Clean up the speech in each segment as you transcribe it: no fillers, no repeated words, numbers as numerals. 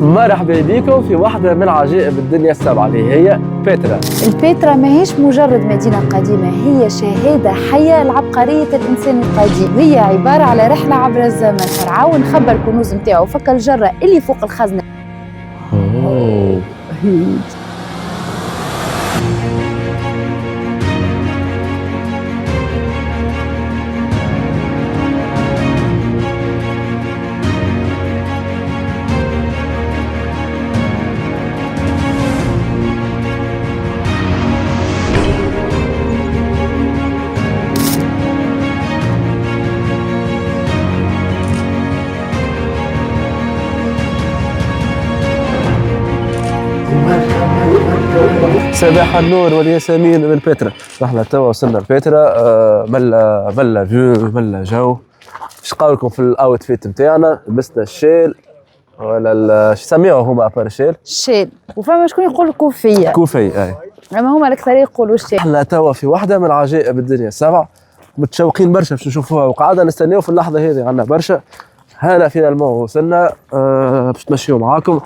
مرحبا بكم في واحدة من عجائب الدنيا السبعة اللي هي بيترا. البيترا ماهيش مجرد مدينة قديمة، هي شهادة حية لعبقرية الإنسان القديم، وهي عبارة على رحلة عبر الزمن. فرعون خبى الكنوز نتاعو وفك الجرة اللي فوق الخزنة. صباح النور والياسمين من بيترا. نحن توا وصلنا لبيترا. ملا فيو ملا جو. ايش قولكم في الاوتفيت نتاعنا؟ لبسنا الشيل ولا شو يسميوه هما ابار الشيل؟ الشيل، وفما شكون يقول كوفية. كوفي اي. اما هما الاكثر يقولوا الشيل. نحن توا في واحدة من عجائب الدنيا السبع، متشوقين برشا باش نشوفوها، وقعدنا نستناو في اللحظة هذه، عندنا برشا. هلا فينالمون وصلنا. باش نمشيو معاكم.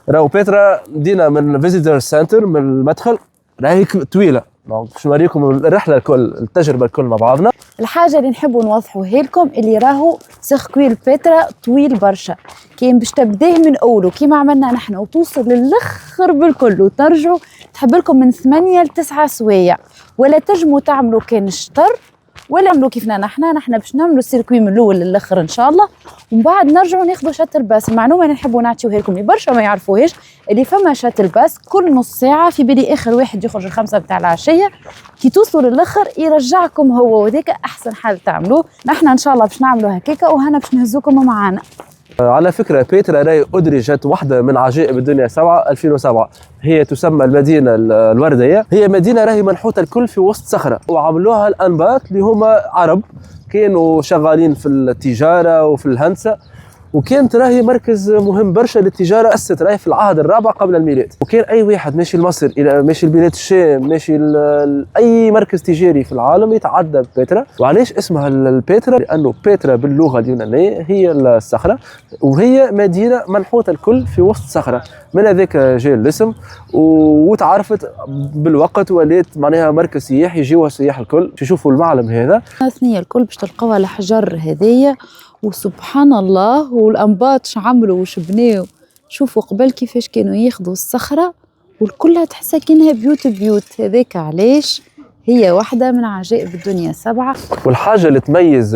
راهو بيترا دينا من فيزيتور سنتر، من المدخل راهي طويله، باش نوريكم الرحله الكل، التجربه الكل مع بعضنا. الحاجه اللي نحبوا نوضحوها لكم اللي راهو سيركوي البيترا طويل برشا، كاين باش تبداه من اوله كيما عملنا نحن وتوصل للاخر بالكل وترجعوا تحب لكم من 8 ل 9 سوايع، ولا تجموا تعملوا كان شطر ولا نعملوا كيفنا نحن باش نعملوا السيركوي من الاول للاخر ان شاء الله، ومن بعد نرجعوا ناخذوا شاتل باس. المعلومه اللي نحبوا نعطيوها لكم اللي برشا ما يعرفوهاش، اللي فما شاتل باس كل نص ساعه، في بالي اخر واحد يخرج الخمسة بتاع العشيه، كي توصلوا للاخر يرجعكم هو، وذاك احسن حل تعملوه. نحن ان شاء الله باش نعملوا هكاكا، وهنا باش نهزوكم معانا. على فكرة بيترا راهي أدرجت واحدة من عجائب الدنيا السبعة 2007. هي تسمى المدينة الوردية. هي مدينة راهي منحوتة الكل في وسط صخرة، وعملوها الأنباط اللي هما عرب كانوا شغالين في التجارة وفي الهندسة، وكانت راهي مركز مهم برشا للتجاره. اسست راهي في العهد الرابع قبل الميلاد، وكان اي واحد ماشي لمصر الى ماشي لبلاد الشام، ماشي اي مركز تجاري في العالم يتعدى ببيترا. وعلاش اسمها البيترا؟ لانه بيترا باللغه اليونانيه هي الصخره، وهي مدينه منحوته الكل في وسط صخره، من هذاك جاء الاسم. وتعرفت بالوقت ولات معناها مركز سياحي، يجيوها السياح الكل يشوفوا المعلم هذا. ثنيه الكل باش تلقاوها الحجر هذيا، وسبحان الله والأنباط عملوا وش بناو. شوفوا قبل كيفاش كانوا ياخذوا الصخرة والكلها تحسها كأنها بيوت. هذاك علاش هي واحدة من عجائب الدنيا السبعة. والحاجة اللي تميز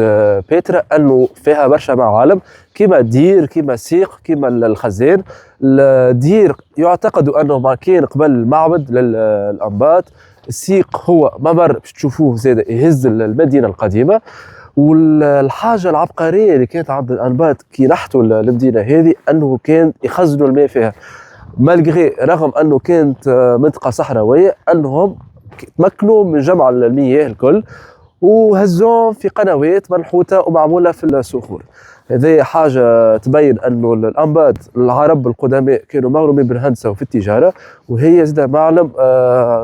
بيترا أنه فيها برشا معالم، كيما دير، كيما سيق، كيما الخزان. الدير يعتقد أنه ما كان قبل معبد للأنباط. السيق هو ممر باش تشوفوه زاد يهز المدينة القديمة. والحاجة العبقرية اللي كانت عند الأنباط كي نحتوا المدينة هذه أنه كان يخزنوا الماء فيها، مالغري رغم أنه كانت منطقة صحراوية، أنهم تمكنوا من جمع المياه الكل وهزوهم في قنوات منحوتة ومعمولة في الصخور. هذه حاجة تبين أنه الأنباط العرب القدماء كانوا مغرومين بالهندسة وفي التجارة، وهي زاد معلم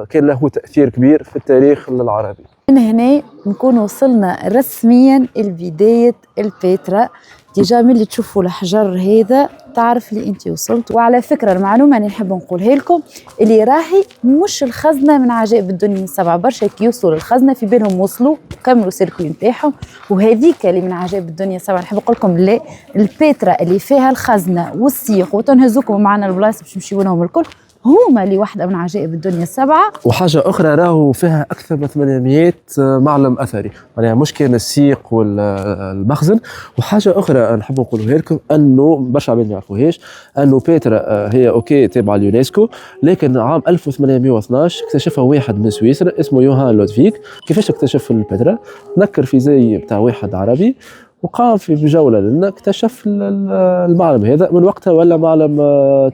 كان له تأثير كبير في التاريخ العربي. من هنا نكون وصلنا رسميا لبداية البيترا. ديجا ملي تشوفوا الحجر هذا تعرف لي انت وصلت. وعلى فكرة المعلومة اللي نحب نقولها لكم اللي راهي مش الخزنة من عجائب الدنيا السبعة. برشا كي يوصلوا للخزنة في بالهم وصلوا وكملوا سيركوي نتاعهم، وهذيك اللي من عجائب الدنيا السبعة. نحب نقول لكم لا، البيترا اللي فيها الخزنة والسيق وتنهزوكم معنا البلايص باش نمشيو لهم الكل، هما اللي واحدة من عجائب الدنيا السبعة. وحاجة أخرى راهو فيها أكثر من 800 معلم أثري، يعني مش كان السيق والمخزن. وحاجة أخرى نحب نقولها لكم أنه برشا عباد ما يعرفوهاش، أنه بيترا هي أوكي تابعة اليونسكو، لكن عام 1812 اكتشفها واحد من سويسرا اسمه يوهان لودفيك. كيفاش اكتشف البيترا؟ نكر في زي بتاع واحد عربي وقام في جولة لنا، اكتشف المعلم هذا. من وقتها ولا معلم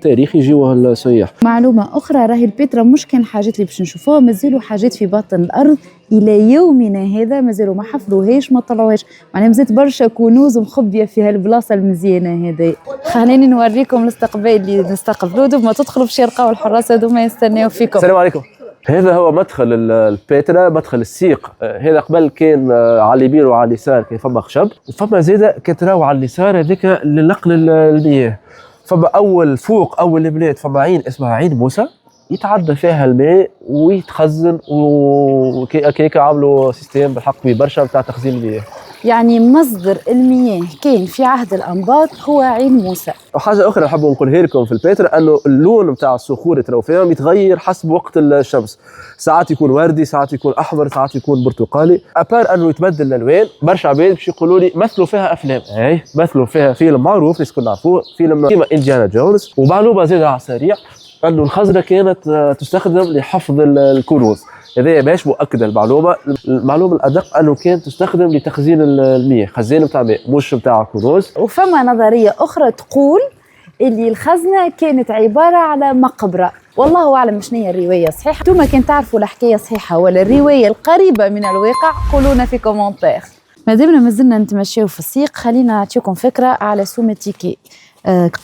تاريخي يجيوه السياح. معلومة أخرى، راهي البيترا مش كان حاجات اللي باش نشوفوها، مازالوا حاجات في باطن الأرض إلى يومنا هذا مازالوا ما حفظوهاش ما طلعوهاش، معناها مازالت برشا كنوز مخبية في هالبلاصة المزيانة هذه. خليني نوريكم الاستقبال اللي نستقبلوه دوب ما تدخلوا باش يلقاو الحراس هذوما يستناو فيكم. السلام عليكم. هذا هو مدخل البيترا، مدخل السيق. هذا قبل كان على اليمين وعلى اليسار كان فما خشب، وفما زيادة كانت راهو على اليسار هذاك لنقل المياه. فما اول فوق اول البلاد فما عين اسمها عين موسى يتعدى فيها الماء ويتخزن، وكيك عملوا سيستم بالحق برشا بتاع تخزين المياه. يعني مصدر المياه كان في عهد الأنباط هو عين موسى. وحاجه اخرى نحب نقولها لكم في الباترا، انه اللون نتاع الصخور اللي تراو فيهم يتغير حسب وقت الشمس، ساعات يكون وردي، ساعات يكون احمر، ساعات يكون برتقالي، ابار انه يتبدل الالوان. برشا عباد باش يقولوا لي مثلوا فيها افلام، اي مثلوا فيها فيلم معروف الناس كلنا نعرفوه، فيلم كيما انديانا جونز. ومعلومه زياده على السريع، انه الخزنه كانت تستخدم لحفظ الكنوز. هذا باش مؤكد المعلومه الادق انه كانت تستخدم لتخزين المياه، خزان نتاع ماء مش نتاع كنوز. وفما نظريه اخرى تقول اللي الخزنه كانت عباره على مقبره، والله اعلم شنو هي الروايه صحيحه. انتم كان تعرفوا الحكايه صحيحه ولا الروايه القريبه من الواقع قولونا في كومنتير. ما زلنا نتمشيو في السيق، خلينا نعطيكم فكره على سوم التيكي.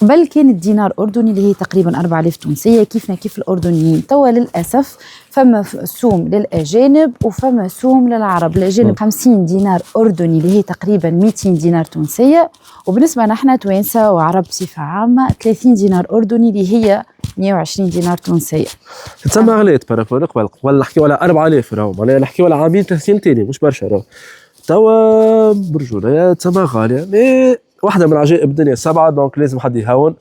قبل كان الدينار أردني اللي هي تقريبا 4000 تونسية كيفنا كيف الأردنيين. توا للأسف فما سوم للأجانب وفما سوم للعرب. الأجانب 50 دينار أردني اللي هي تقريبا 200 دينار تونسية، وبالنسبة نحن توانسة وعرب بصفة عامة 30 دينار أردني اللي هي 120 دينار تونسية. تسمى غليت بارابور قبل نحكي على 4000 راهو، معناها نحكي على عامين 3 سنين تاني مش برشا راهو. توا برجولة تسمى غالية، مي واحدة من عجائب الدنيا 7، دونك لازم حد يهون،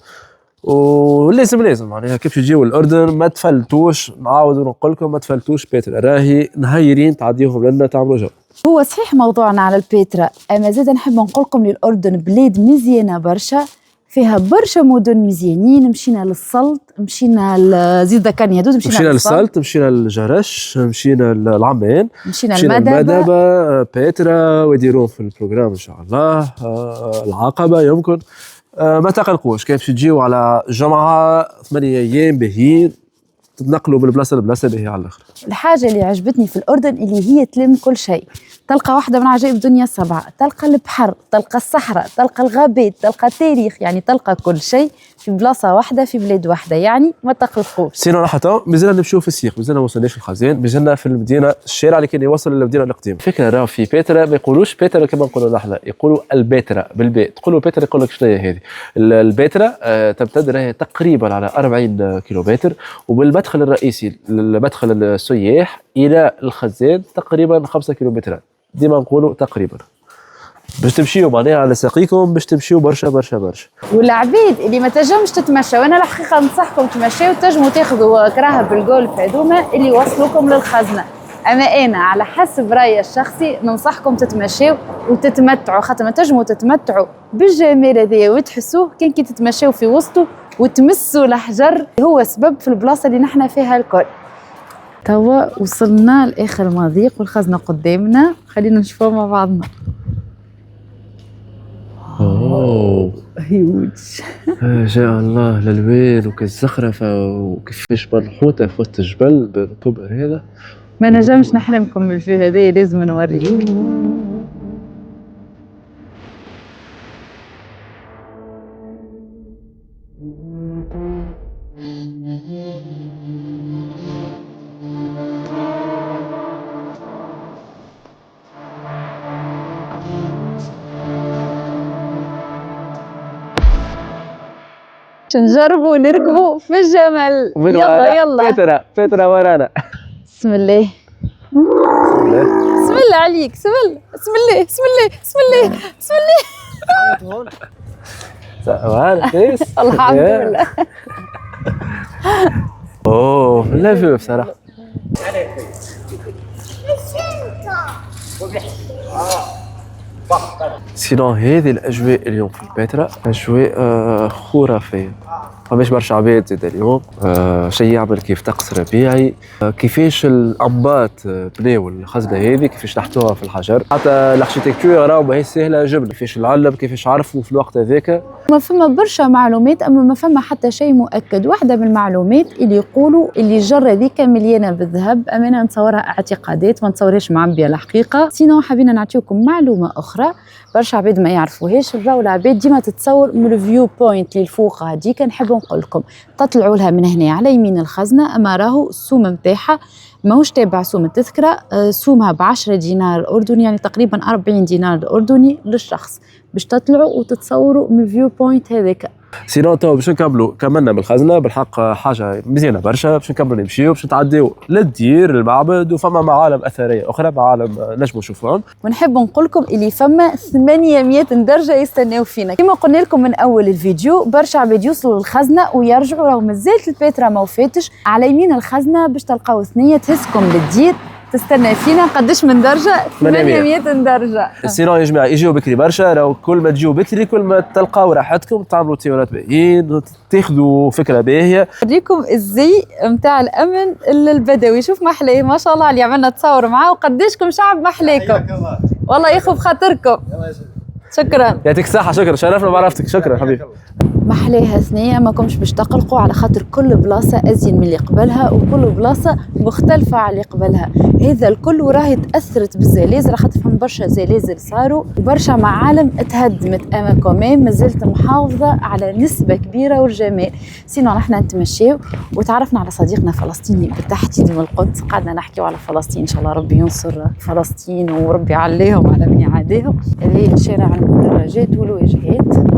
ولازم معناها كيف تجيو الأردن ما تفلتوش. نعاود نقول لكم ما تفلتوش باترا، راهي نهيرين تعديوهم لنا تعملوا جو. هو صحيح موضوعنا على البيترا، أما زاد نحب نقول لكم للأردن بلاد مزيانة برشا، فيها برشا مدن مزيانين. مشينا للسلط، مشينا لزيد ذكرني هدود، مشينا للسلط، مشينا للجرش، مشينا للعمان، مشينا المدبة، باترا، ويديرون في البروجرام ان شاء الله. العقبة يمكن. ما تقلقوش، كيف تجيو على جمعة 8 ايام باهيين، تتنقلوا من بلاصه لبلاصه باهيه على الاخر. الحاجه اللي عجبتني في الاردن اللي هي تلم كل شيء. تلقى واحده من عجائب الدنيا 7، تلقى البحر، تلقى الصحراء، تلقى الغابات، تلقى التاريخ، يعني تلقى كل شيء في بلاصه واحده في بلاد واحده، يعني ما تقلقوش. سينا حتى مازلنا نمشيو في السيق، مازلنا ما وصلناش الخزان، مازلنا في المدينه، الشارع اللي كان يوصل للمدينه القديمه. فكره راه في باترا ما يقولوش باترا كما نقولوا نحن، يقولوا الباترا بالباء. تقولوا باترا يقول لك شنو هي هذه الباترا. تمتد راهي تقريبا على 40 كيلومتر، وبالمدخل الرئيسي المدخل السياح الى الخزان تقريبا 5 كيلومترات. ديما نقولوا تقريبا باش تمشيو معناها على ساقيكم، باش تمشيو برشا برشا برشا. والعبيد اللي ما تنجمش تتمشى، وانا الحقيقه ننصحكم تمشيو، تنجموا تاخذوا كراهه بالجولف هذوما اللي يوصلوكم للخزنه. اما انا على حسب رايي الشخصي ننصحكم تتمشيو وتتمتعوا، خاطر ما تنجموا تتمتعوا بالجمال هذايا وتحسوه كان كي تتمشيو في وسطه وتمسوا الحجر. هو سبب في البلاصه اللي نحن فيها الكل. توا وصلنا لاخر مضيق والخزنه قدامنا، خلينا نشوفوها مع بعضنا. اوه هيوج ما شاء الله، الالوان وكالزخرفه وكيفاش منحوته في وسط الجبل بالكبر هذا. ما نجمش نحلمكم من الفيو هذا، لازم نوريك. نجربوا نركبوا في الجمل. يلا باترا ورانا. بسم الله بسم الله عليك، بسم الله بسم الله بسم الله بسم الله بسم الله. الحمد لله. اوه لا فيو بصراحه. سينو هذه الاجواء اليوم في الباترا اجواء خرافيه، فماش برشا عباد زاد اليوم. شيء يعمل كيف طقس ربيعي. كيفاش الانباط بناو الخزنه هذه، كيفاش نحتوها في الحجر، حتى الاركيتكتور راهو ماهيش سهله جبنا. كيفاش العلم، كيفاش عرفوا في الوقت هذاك. ما فما برشا معلومات، اما ما فما حتى شيء مؤكد. واحده من المعلومات اللي يقولوا اللي الجره ذيك مليانه بالذهب، اما انا نتصورها اعتقادات ما نتصورهاش معبيه الحقيقه. سينو حابين نعطيكم معلومه اخرى برشا عباد ما يعرفوهاش. الراو العباد ديما تتصور من الفيو بوينت اللي الفوق هذيك. نحب نقول لكم تطلعوا لها من هنا على يمين الخزنه، اما راهو السوم نتاعها ماهوش تابع سوم التذكره. سومها ب10 دينار اردني، يعني تقريبا 40 دينار اردني للشخص. باش تطلعوا وتتصوروا من الفيو بوينت هذاك. سينو تو باش نكملوا كملنا من الخزنه بالحق حاجه مزيانه برشا، باش نكملوا نمشيو باش نتعديو للدير المعبد، وفما معالم اثريه اخرى، معالم نجموا نشوفوهم. ونحب نقول لكم اللي فما 800 درجه يستناو فينا كما قلنا لكم من اول الفيديو. برشا عباد يوصلوا للخزنه ويرجعوا راهو مازالت البيترا ما وفاتش. على يمين الخزنه باش تلقاو ثنيه تهزكم للدير تستنى فينا. قداش من درجه؟ 800 درجه. سينو يا جماعه يجيو بكري برشا، راهو كل ما تجيو بكري كل ما تلقاو راحتكم، تعملوا تيورات باهيين، تاخذوا فكره باهيه. نوريكم الزي نتاع الامن البدوي. شوف ما احلاه ما شاء الله اللي عملنا تصور معاه، وقداشكم شعب ما احلاكم والله ياخذ بخاطركم. شكرا يعطيك الصحه، شكرا شرفنا بعرفتك، شكرا حبيبي. محلاها ثنية ما كمش باش تقلقوا، على خاطر كل بلاصة أزين من اللي قبلها وكل بلاصة مختلفة على اللي قبلها. هذا الكل وراهي تأثرت بالزلازل، خاطر فهم برشا زلازل صاروا وبرشا معالم تهدمت، أما كمان مازالت محافظة على نسبة كبيرة والجمال. سينو نحنا نتمشيو وتعرفنا على صديقنا فلسطيني بالتحديد من القدس، قعدنا نحكيو على فلسطين، إن شاء الله ربي ينصر فلسطين وربي عليهم على من يعاديهم. هذه شارع المدرجات والواجهات،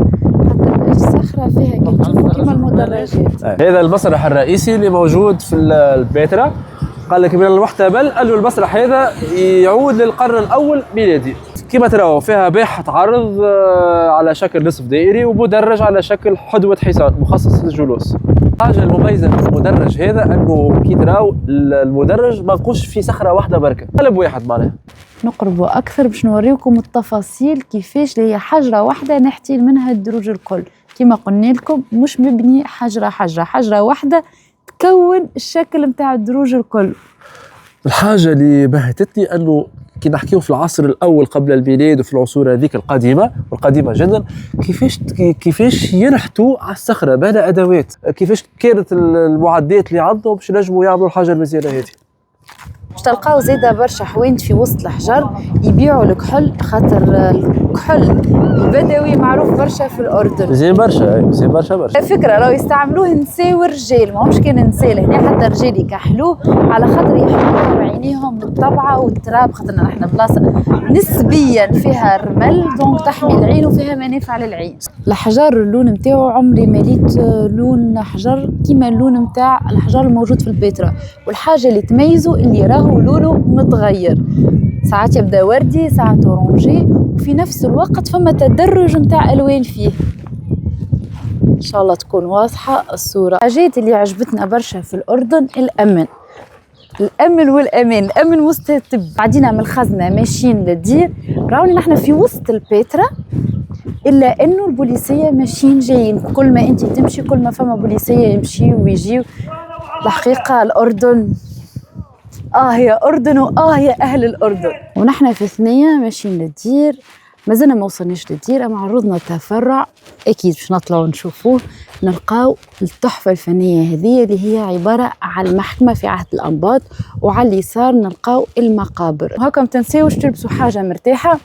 الصخرة فيها كي تشوفوا كيما المدرجات. هذا المسرح الرئيسي اللي موجود في البيترا. قال لك من المحتمل أنه المسرح هذا يعود للقرن الأول ميلادي. كما تراو فيها باحة عرض على شكل نصف دائري ومدرج على شكل حدوة حصان مخصص للجلوس. الحاجة المميزة في المدرج هذا أنه كي تراو المدرج ما بقوش في صخرة واحدة بركة، قلب واحد معناها. نقربوا أكثر باش نوريكم التفاصيل كيفاش هي حجرة واحدة نحتيل منها الدروج الكل. كما قلنا لكم مش مبني حجرة حجرة، حجرة واحدة تكون الشكل متاع الدروج الكل. الحاجة اللي بهتتني أنه كي نحكيو في العصر الأول قبل الميلاد وفي العصور هذيك القديمة والقديمة جدا، كيفاش ينحتوا على الصخرة بلا أدوات، كيفاش كانت المعدات اللي عندهم باش ينجموا يعملوا الحاجة المزيانة هذه. باش تلقاو زيدا برشا حوانت في وسط الحجر يبيعوا الكحل، خاطر الكحل البدوي معروف برشا في الأردن، زين برشا زين برشا. فكرة راهو يستعملوه نساء ورجال، ماهمش كان نساء لهنا حتى الرجال يكحلوه على خاطر يحبوا بعينيهم من الطبعة والتراب، خاطرنا نحن بلاصة نسبيا فيها الرمل دونك تحمي العين وفيها منافع للعين. الحجر اللون نتاعو عمري ما ليت لون حجر كيما اللون نتاع الحجر الموجود في البيترا، والحاجة اللي تميزه اللي راهو لونه متغير، ساعات يبدا وردي ساعات اورانجي، وفي نفس الوقت فما تدرج نتاع الوان فيه. ان شاء الله تكون واضحه الصوره. الحاجات اللي عجبتنا برشا في الاردن الامن والامان. الامن مستتب. بعدين من الخزنه ماشيين للدير، راوني نحن في وسط البيترا، الا انه البوليسيه ماشيين جايين، كل ما انت تمشي كل ما فما بوليسيه يمشيوا ويجيوا. الحقيقه الاردن يا أردن يا أهل الأردن. ونحن في ثنية ماشيين للدير، مازلنا ما وصلناش للدير، أما عرضنا تفرع أكيد باش نطلعوا نشوفوه، نلقاو التحفة الفنية هذه اللي هي عبارة على المحكمة في عهد الأنباط، وعلى اليسار نلقاو المقابر. وهاكم تنساوش تلبسوا حاجة مرتاحة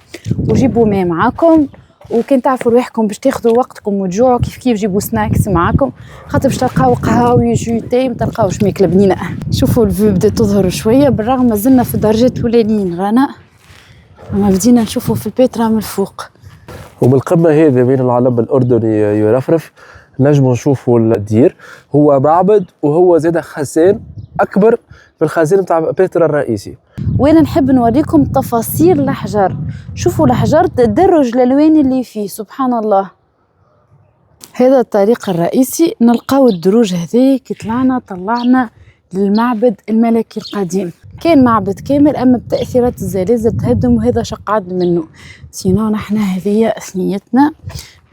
وجيبوا ماء معاكم، وكان تعرفوا روحكم باش تاخذوا وقتكم وتجوعوا كيف جيبوا سناكس معاكم، خاطر باش تلقاو قهاوي جو تاي ما تلقاوش ماكله بنينه. شوفوا الفيو بدات تظهر شويه، بالرغم مازلنا في الدرجات الاولانيين رانا، اما بدينا نشوفوا في البيترا من الفوق. ومن القمه هذه بين العلم الاردني يرفرف نجموا نشوفوا الدير، هو معبد وهو زاد خزان اكبر في الخزان نتاع بيترا الرئيسي. وانا نحب نوريكم تفاصيل الحجر، شوفوا الحجر تدرج الالوان اللي فيه سبحان الله. هذا الطريق الرئيسي نلقاو الدروج هذيك، طلعنا للمعبد الملكي القديم. كان معبد كامل اما بتاثيرات الزلازل تهدم، وهذا شقعد منه. سينو نحن هذه ثنيتنا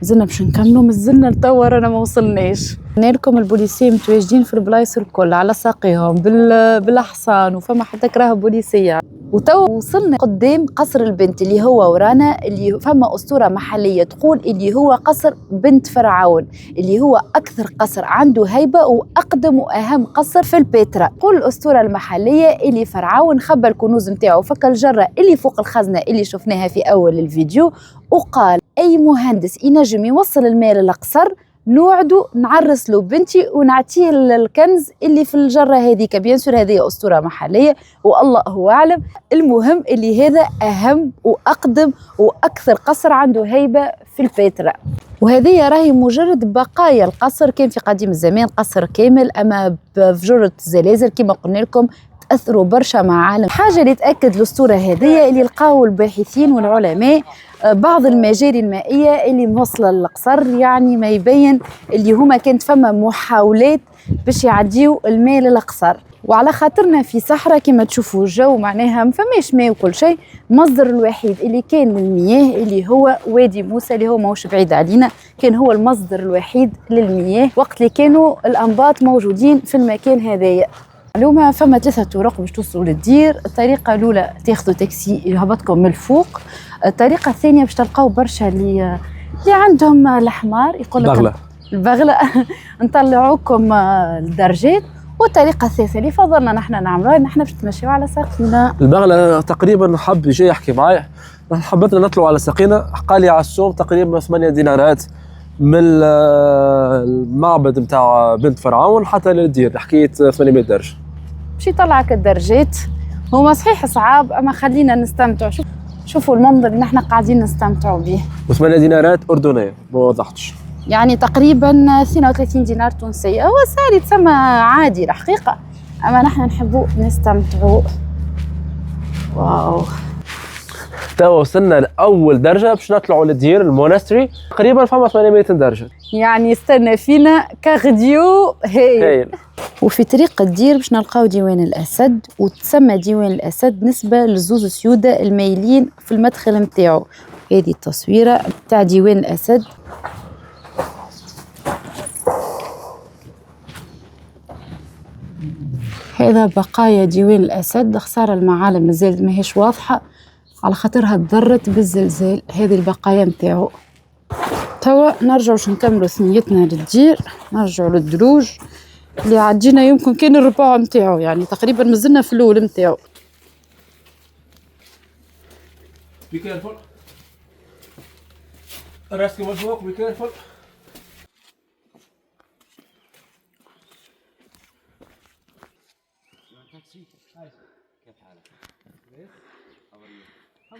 مازلنا باش نكملوا، مازلنا لتوا رانا ما وصلناش. قلنا لكم البوليسيه متواجدين في البلايص الكل على ساقيهم بالاحصان، وفما حتى كراهه بوليسيه. وتوا وصلنا قدام قصر البنت اللي هو ورانا، اللي فما اسطوره محليه تقول اللي هو قصر بنت فرعون، اللي هو اكثر قصر عنده هيبه واقدم واهم قصر في البيترا. تقول الاسطوره المحليه اللي فرعون خبى الكنوز نتاعو، فك الجره اللي فوق الخزنه اللي شفناها في اول الفيديو، وقال اي مهندس ينجم يوصل المال للقصر نوعدو نعرس له بنتي ونعطيه الكنز اللي في الجره هذيك. بيان سور هذه اسطوره محليه والله هو اعلم. المهم اللي هذا اهم واقدم واكثر قصر عنده هيبه في البيترا، وهذه راهي مجرد بقايا القصر. كان في قديم الزمان قصر كامل، اما بفجرة الزلازل كما قلنا لكم تاثروا برشا مع عالم. حاجه اللي تاكد الاسطوره هذه اللي لقاو الباحثين والعلماء بعض المجاري المائيه اللي موصله للقصر، يعني ما يبين اللي هما كانت فما محاولات باش يعديوا الماء للقصر. وعلى خاطرنا في صحراء كما تشوفوا الجو معناها ما فماش ماء وكل شيء، المصدر الوحيد اللي كان للمياه اللي هو وادي موسى اللي هو ماهوش بعيد علينا، كان هو المصدر الوحيد للمياه وقت اللي كانوا الانباط موجودين في المكان هذايا. معلومة فما 3 طرق باش توصلوا للدير. الطريقة الأولى تاخذوا تاكسي يهبطكم من الفوق. الطريقة الثانية باش تلقاو برشا اللي عندهم الحمار يقول لك البغلة نطلعوكم الدرجات. والطريقة الثالثة اللي فضلنا نحن نعملوها نحن باش نتمشيو على ساقينا. البغلة تقريبا حب يجي يحكي معايا، حبتنا نطلعوا على ساقينا، قال لي على السوم تقريبا 8 دينارات من المعبد نتاع بنت فرعون حتى للدير، حكيت 800 درجة. باش يطلعك الدرجات، هما صحيح صعاب اما خلينا نستمتعوا. شوفوا المنظر اللي نحن قاعدين نستمتعوا به. و8 دينارات أردنية ما وضحتش، يعني تقريبا 32 دينار تونسية. هو سعر يتسمى عادي الحقيقة، اما نحن نحبوا نستمتعوا. واو توا وصلنا لأول درجة باش نطلعوا للدير المونستري، تقريبا فما 800 درجة، يعني استنى فينا كارديو هايل. وفي طريق الدير باش نلقاو ديوان الأسد، وتسمى ديوان الأسد نسبة للزوز سيودة المايلين في المدخل نتاعو. هذه التصويرة تاع ديوان الأسد. هذا بقايا ديوان الأسد، خسارة المعالم مازالت ماهيش واضحة على خاطرها تضرت بالزلزال. هذه البقايا نتاعو. توا نرجعوا باش نكملوا ثنيتنا للدير، نرجعوا للدروج اللي عدينا يمكن كان الربع نتاعو، يعني تقريبا مازلنا في الاول نتاعو. Be careful. راسك مشبوك. Be careful.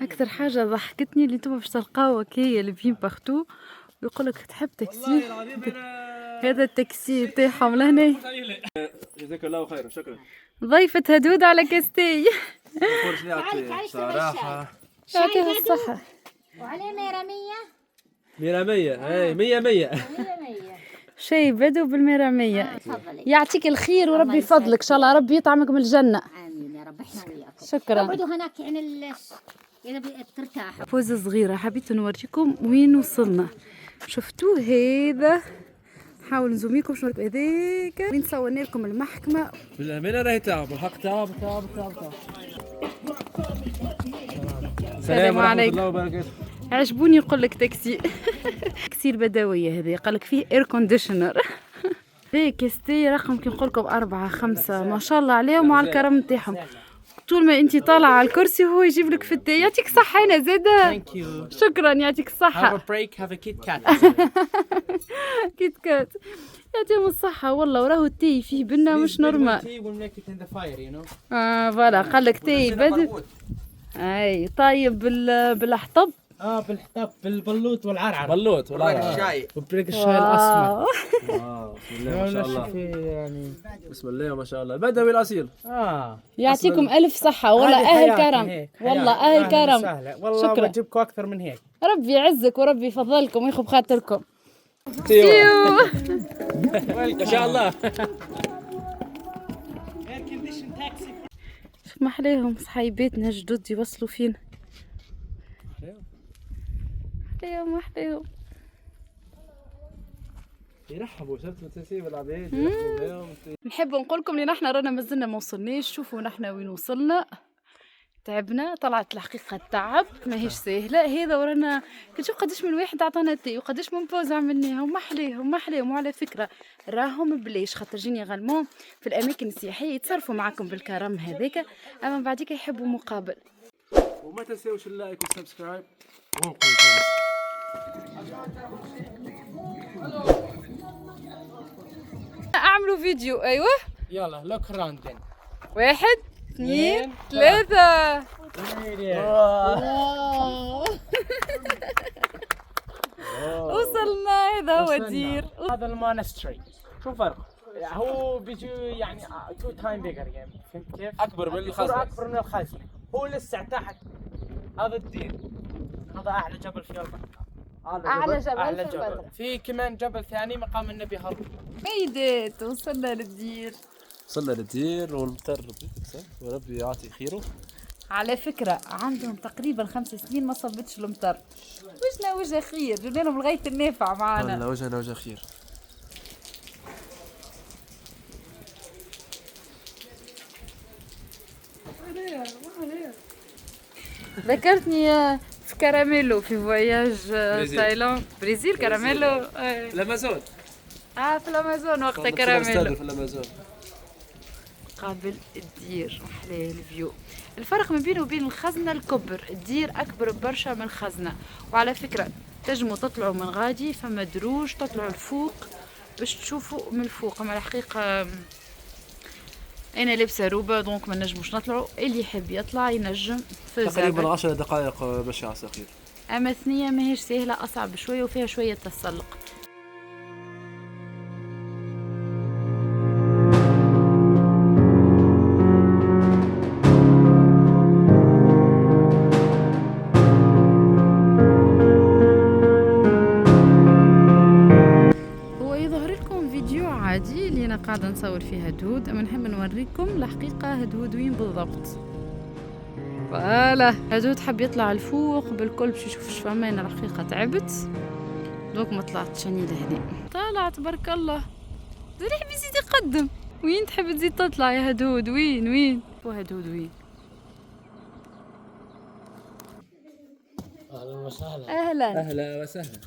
اكثر حاجه ضحكتني اللي انتم باش تلقاو هكايا البين باختو ويقول لك تحب تاكسي. هذا التاكسي تاعهم لهنا. جزاك الله خيرا، شكرا. ضيفة هدود على كاستي. صراحة يعطيها الصحة. وعليه ميرامية. ميرامية، هاي 100 شي بدو بالميرامية. يعطيك الخير وربي يفضلك ان شاء الله، ربي يطعمك من الجنة. امين يا رب، احنا وياكم. شكرا. اقعدوا هناك يعني اذا ترتاحوا. فوز صغيرة حبيت نوريكم وين وصلنا. شفتوه هذا، نحاول نزوميكم شنو هذاك وين صورنا لكم المحكمة. بالأمانة راهي تعب، الحق تعب. السلام عليكم. الله وبركاته. عجبوني يقول لك تاكسي. تاكسي البدوية هذه قال لك فيه اير كونديشنر. هذا كاستي رقم كي نقول لكم 4 5 ما شاء الله عليهم وعلى الكرم نتاعهم. طول ما انت طالعه على الكرسي هو يجيب لك في التاي. يعطيك الصحة انا زاده. شكرا يعطيك الصحة. Have a break, have a Kit Kat. كيت كات يعطيهم الصحة والله. وراهو التاي فيه بنا مش نورمال. Tea will make it in the fire, you know. فوالا قال لك تاي بدو. اي طيب بالحطب. بالحطب بالبلوط والعرعر. بلوت ولا الشاي. وبريق الشاي الاسمر. بسم الله ما شاء الله. يعني بسم الله ما شاء الله. البدوي الأصيل. يعطيكم ألف صحة والله أهل كرم. والله أهل كرم. والله شكرا. بجيبكم أكثر من هيك. ربي يعزك وربي يفضلكم ويخب خاطركم. ما شاء الله. ما أحلاهم صحيباتنا جدد يوصلوا فينا. أحلاهم. يرحبوا، شفت تسيب العباد يرحبوا بهم. نحب نقول لكم اللي نحن رانا مازلنا ما وصلناش. شوفوا نحن وين وصلنا. تعبنا، طلعت الحقيقه تعب ماهيش سهله. هذا ورانا كنشوف قداش من واحد عطانا تي وقداش من بوز عملناهم. ما احلاهم. وعلى فكره راهم بلاش خاطر جينيرالمون في الاماكن السياحيه يتصرفوا معكم بالكرم هذاك، اما بعديك يحبوا مقابل. وما تنساوش اللايك والسبسكرايب ونقول نعملوا فيديو. ايوه يلا لوك راوند 1 2 اثنين، 3. وصلنا. هذا هو الدير. هذا المونستري. شو فرق؟ هو بيجي يعني 2 تايم بيجر يعني فهمت كيف؟ اكبر من الخزنه. اكبر من الخزنه. هو لسه تحت. هذا الدير. هذا اعلى جبل في البحر. اعلى جبل اعلى في جبل. البدر. في كمان جبل ثاني مقام النبي هارون. ميدت. وصلنا للدير. وصلنا للدير والمطر وربي يعطي خيره. على فكرة عندهم تقريبا 5 سنين ما صبتش المطر. وجنا وجه خير، جبنا لهم لغاية النافع معانا. والله وجهنا وجه خير. ذكرتني في كراميلو في فواياج تايلاند برازيل. كراميلو في الامازون. في الامازون وقتها كراميلو. في الامازون. قابل الدير محلاه الفيو. الفرق ما بينه وبين الخزنة الكبر، الدير أكبر برشا من الخزنة. وعلى فكرة تجموا تطلعوا من غادي فما دروج تطلعوا الفوق باش تشوفوا من الفوق. أما الحقيقة أنا لابسة روبة دونك ما نجموش نطلعوا. اللي يحب يطلع ينجم في تقريبا الزابل. 10 دقائق باش عساكر. أما ثنية ماهيش سهلة، أصعب شوية وفيها شوية تسلق. عادي اللي انا قاعده نصور فيها هدهود، اما نحب نوريكم الحقيقه هدهود وين بالضبط. فوالا هدهود حب يطلع الفوق بالكل باش يشوف اش فما. انا الحقيقه تعبت دوك ما طلعتش اني لهنا. طلع تبارك الله. زين يحب يزيد يقدم. وين تحب تزيد تطلع يا هدهود؟ وين وهدهود وين؟ اهلا وسهلا. اهلا وسهلا.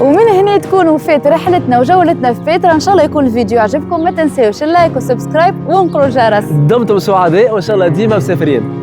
ومن هنا تكون وفات رحلتنا وجولتنا في بيترا. ان شاء الله يكون الفيديو عجبكم. ما تنساوش اللايك والسبسكرايب وانقروا الجرس. دمتم سعداء وان شاء الله ديما مسافرين.